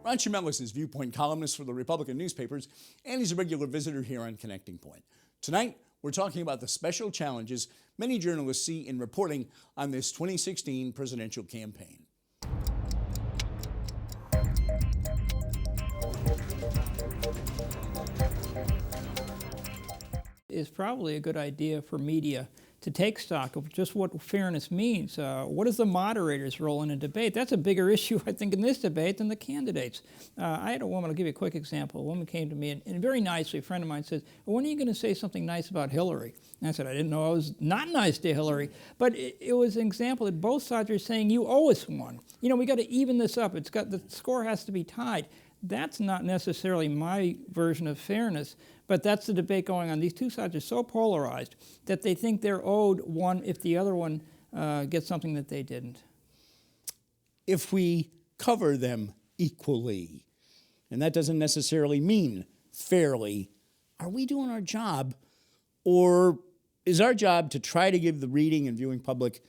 Ron Chimelis is Viewpoint columnist for the Republican newspapers, and he's a regular visitor here on Connecting Point. Tonight, we're talking about the special challenges many journalists see in reporting on this 2016 presidential campaign. It's probably a good idea for media to take stock of just what fairness means. What is the moderator's role in a debate? That's a bigger issue, I think, in this debate than the candidates. I had a woman, I'll give you a quick example. A woman came to me and very nicely, a friend of mine says, well, when are you going to say something nice about Hillary? And I said, I didn't know I was not nice to Hillary. But it was an example that both sides are saying, you owe us one. You know, we got to even this up. The score has to be tied. That's not necessarily my version of fairness, but that's the debate going on. These two sides are so polarized that they think they're owed one if the other one gets something that they didn't. If we cover them equally, and that doesn't necessarily mean fairly, are we doing our job? Or is our job to try to give the reading and viewing public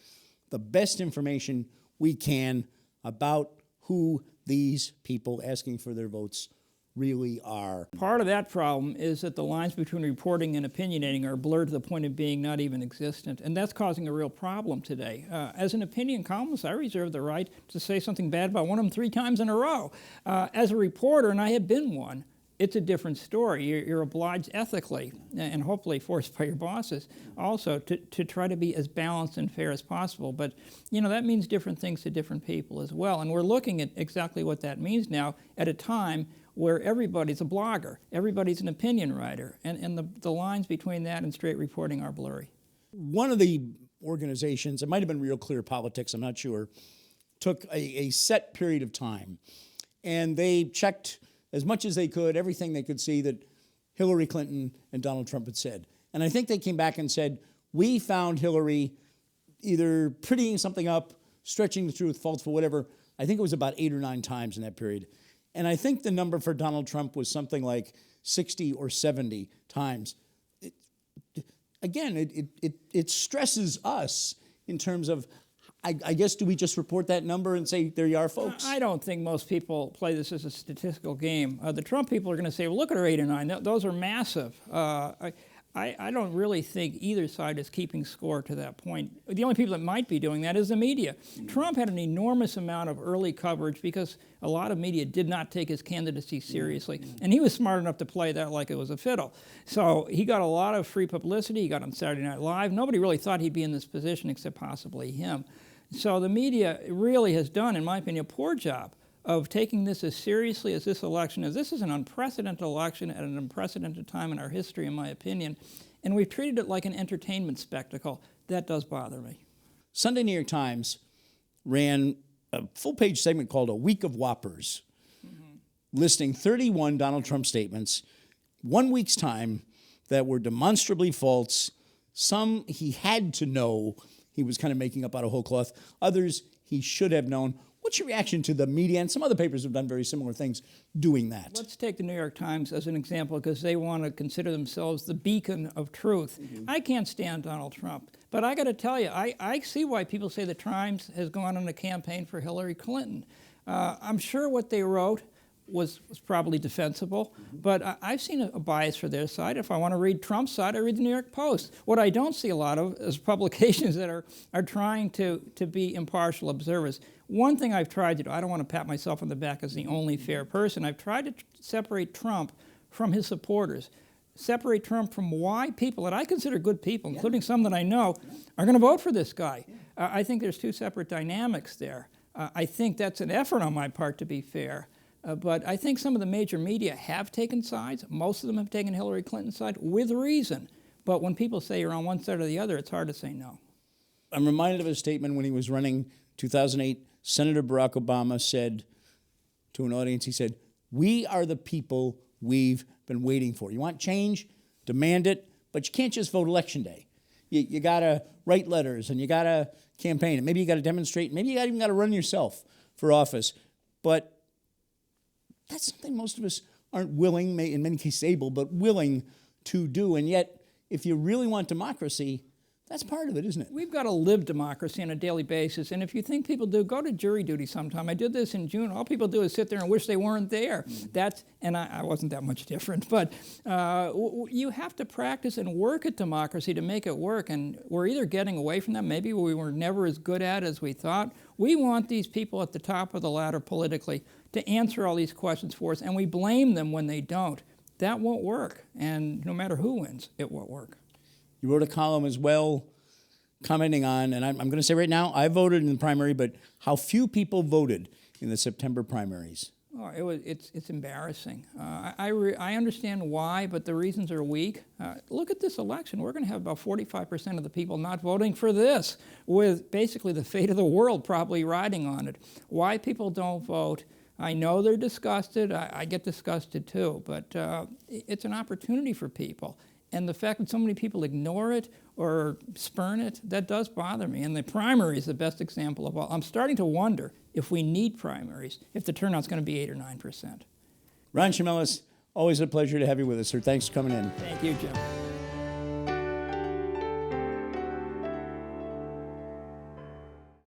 the best information we can about who these people asking for their votes really are? Part of that problem is that the lines between reporting and opinionating are blurred to the point of being not even existent, and that's causing a real problem today. As an opinion columnist, I reserve the right to say something bad about one of them 3 times in a row. As a reporter, and I have been one, it's a different story. You're obliged ethically, and hopefully forced by your bosses, also to try to be as balanced and fair as possible. But, you know, that means different things to different people as well. And we're looking at exactly what that means now at a time where everybody's a blogger, everybody's an opinion writer, and the lines between that and straight reporting are blurry. One of the organizations, it might have been Real Clear Politics, I'm not sure, took a set period of time, and they checked as much as they could, everything they could see that Hillary Clinton and Donald Trump had said. And I think they came back and said, we found Hillary either prettying something up, stretching the truth, falseful, whatever. I think it was about 8 or 9 times in that period. And I think the number for Donald Trump was something like 60 or 70 times. It stresses us in terms of, I guess, do we just report that number and say, there you are, folks? I don't think most people play this as a statistical game. The Trump people are going to say, well, look at her 8 or 9. Those are massive. I don't really think either side is keeping score to that point. The only people that might be doing that is the media. Trump had an enormous amount of early coverage because a lot of media did not take his candidacy seriously. And he was smart enough to play that like it was a fiddle. So he got a lot of free publicity. He got on Saturday Night Live. Nobody really thought he'd be in this position except possibly him. So the media really has done, in my opinion, a poor job of taking this as seriously as this election is. This is an unprecedented election at an unprecedented time in our history, in my opinion, and we've treated it like an entertainment spectacle. That does bother me. Sunday New York Times ran a full-page segment called A Week of Whoppers, listing 31 Donald Trump statements, 1 week's time, that were demonstrably false. Some he had to know he was kind of making up out of whole cloth. Others he should have known. What's your reaction to the media? And some other papers have done very similar things doing that. Let's take the New York Times as an example because they want to consider themselves the beacon of truth. I can't stand Donald Trump, but I got to tell you, I see why people say the Times has gone on a campaign for Hillary Clinton. I'm sure what they wrote was probably defensible, but I've seen a bias for their side. If I want to read Trump's side, I read the New York Post. What I don't see a lot of is publications that are trying to be impartial observers. One thing I've tried to do, I don't want to pat myself on the back as the only fair person, I've tried to separate Trump from his supporters, separate Trump from why people that I consider good people, including some that I know, are going to vote for this guy. I think there's 2 separate dynamics there. I think that's an effort on my part to be fair. But I think some of the major media have taken sides. Most of them have taken Hillary Clinton's side with reason. But when people say you're on one side or the other, it's hard to say no. I'm reminded of a statement when he was running 2008. Senator Barack Obama said to an audience, he said, we are the people we've been waiting for. You want change? Demand it. But you can't just vote Election Day. You got to write letters and you got to campaign. And maybe you got to demonstrate. Maybe you even got to run yourself for office. But that's something most of us aren't willing, in many cases able, but willing to do. And yet, if you really want democracy, That's part of it, isn't it? We've got to live democracy on a daily basis, and if you think people do, go to jury duty sometime. I did this in June. All people do is sit there and wish they weren't there. And I wasn't that much different, but you have to practice and work at democracy to make it work, and we're either getting away from that, maybe we were never as good at as we thought. We want these people at the top of the ladder politically to answer all these questions for us, and we blame them when they don't. That won't work, and no matter who wins, it won't work. You wrote a column as well commenting on, and I'm going to say right now, I voted in the primary, but how few people voted in the September primaries. Oh, it's embarrassing. I understand why, but the reasons are weak. Look at this election. We're going to have about 45% of the people not voting for this, with basically the fate of the world probably riding on it. Why people don't vote, I know they're disgusted. I get disgusted too, but it's an opportunity for people. And the fact that so many people ignore it or spurn it, that does bother me. And the primary is the best example of all. I'm starting to wonder if we need primaries, if the turnout's going to be 8 or 9%. Ron Chimelis, always a pleasure to have you with us, sir. Thanks for coming in. Thank you, Jim.